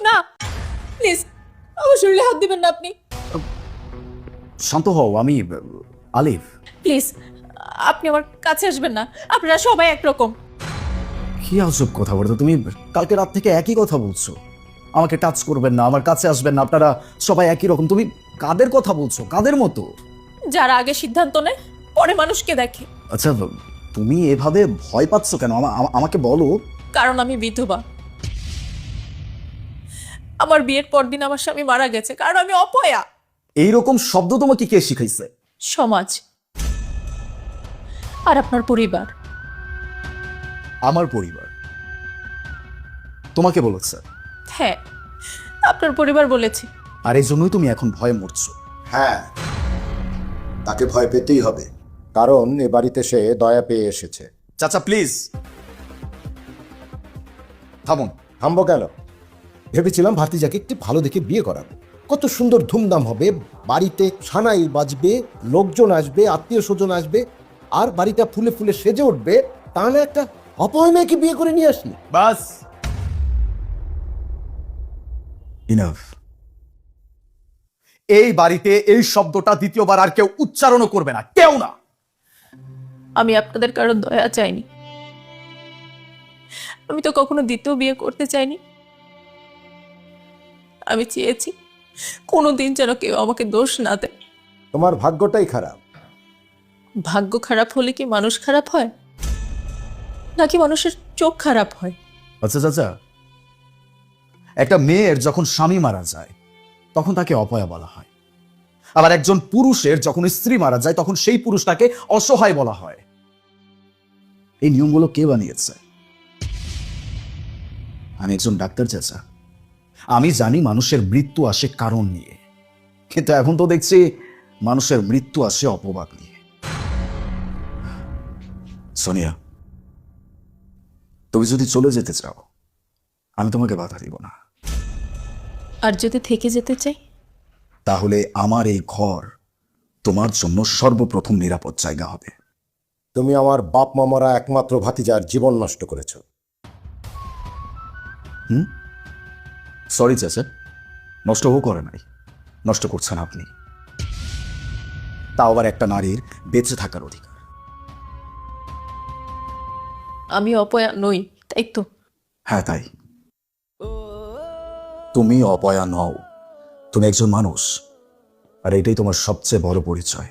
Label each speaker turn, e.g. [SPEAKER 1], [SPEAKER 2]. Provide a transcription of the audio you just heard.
[SPEAKER 1] না প্লিজ, আমার শরীরে হাত দিবেন না আপনি।
[SPEAKER 2] শান্ত হও, আমি আলিফ।
[SPEAKER 1] প্লিজ আপনি আমার কাছে আসবেন না, আপনারা সবাই একরকম।
[SPEAKER 2] কি আজব কথা বলতো তুমি, কালকে রাত থেকে একই কথা বলছো। আমাকে টাচ করবেন না, আমার কাছে আসবেন না, আপনারা সবাই একই রকম। তুমি কাদের কথা বলছো, কাদের মতো?
[SPEAKER 1] যারা আগে সিদ্ধান্ত নেয় পরে মানুষকে দেখে।
[SPEAKER 2] আচ্ছা, তুমি এভাবে ভয় পাচ্ছ কেন? আমাকে বলো।
[SPEAKER 1] কারণ আমি বিধবা। আমার বিয়ের পরদিন আমার স্বামী মারা গেছে, কারণ আমি অপয়া।
[SPEAKER 2] এইরকম শব্দ তোমাকে কে শিখাইছে?
[SPEAKER 1] সমাজ আর আপনার পরিবার।
[SPEAKER 2] আমার পরিবার তোমাকে বলেছে?
[SPEAKER 1] হ্যাঁ, আপনার পরিবার বলেছে।
[SPEAKER 2] আর এই জন্যই তুমি এখন ভয়ে মরছো।
[SPEAKER 3] হ্যাঁ, তাকে ভয় পেতেই হবে, কারণ এ বাড়িতে সে দয়া পেয়ে এসেছে।
[SPEAKER 2] চাচা প্লিজ থামুন।
[SPEAKER 3] থামবো কেন? ভেবেছিলাম ভাতিজাকে একটি ভালো দেখে বিয়ে করাবো। কত সুন্দর ধুমধাম হবে, বাড়িতে সানাই বাজবে, লোকজন আসবে, আত্মীয় স্বজন আসবে, আর বাড়িটা ফুলে ফুলে সেজে উঠবে। তা না একটা অপয় মেয়েকে বিয়ে করে নিয়ে আসি।
[SPEAKER 2] বাস, ইনাফ। এই বাড়িতে এই শব্দটা দ্বিতীয়বার আর কেউ উচ্চারণও করবে না, কেউ না।
[SPEAKER 1] আমি আপনাদের কারো দয়া চাইনি, আমি তো কখনো দ্বিতীয় বিয়ে করতে চাইনি। আমি চেয়েছি কোনোদিন যেন কেউ আমাকে দোষ না দেয়।
[SPEAKER 3] তোমার ভাগ্যটাই খারাপ।
[SPEAKER 1] ভাগ্য খারাপ হলে কি মানুষ খারাপ হয়, নাকি মানুষের চোখ খারাপ হয়?
[SPEAKER 2] আচ্ছা চাচা, একটা মেয়ের যখন স্বামী মারা যায় তখন তাকে অপয়া বলা হয়, আবার একজন পুরুষের যখন স্ত্রী মারা যায় তখন সেই পুরুষটাকে অসহায় বলা হয়। এই নিয়মগুলো কে বানিয়েছে? আমি একজন ডাক্তার চাচা, আমি জানি মানুষের মৃত্যু আসে কারণ নিয়ে, কিন্তু এখন তো দেখছি মানুষের মৃত্যু আসে অপবাদ নিয়ে। সোনিয়া, তুমি যদি চলে যেতে চাও আমি তোমাকে বাধা দিব না,
[SPEAKER 1] আর যদি থেকে যেতে চাই?
[SPEAKER 2] তাহলে আমার এই ঘর তোমার জন্য সর্বপ্রথম নিরাপদ জায়গা হবে।
[SPEAKER 3] তুমি আমার বাপ মামারা একমাত্র ভাতিজার জীবন নষ্ট করেছ।
[SPEAKER 2] সরি চাচা, নষ্টও করে নাই, নষ্ট করছেন আপনি। তাও আবার একটা নারীর বেঁচে থাকার অধিকার।
[SPEAKER 1] আমি অপয়া নই, তাই তো?
[SPEAKER 2] হ্যাঁ তাই, তুমি অপয়া নও, তুমি একজন মানুষ, আর এটাই তোমার সবচেয়ে বড় পরিচয়।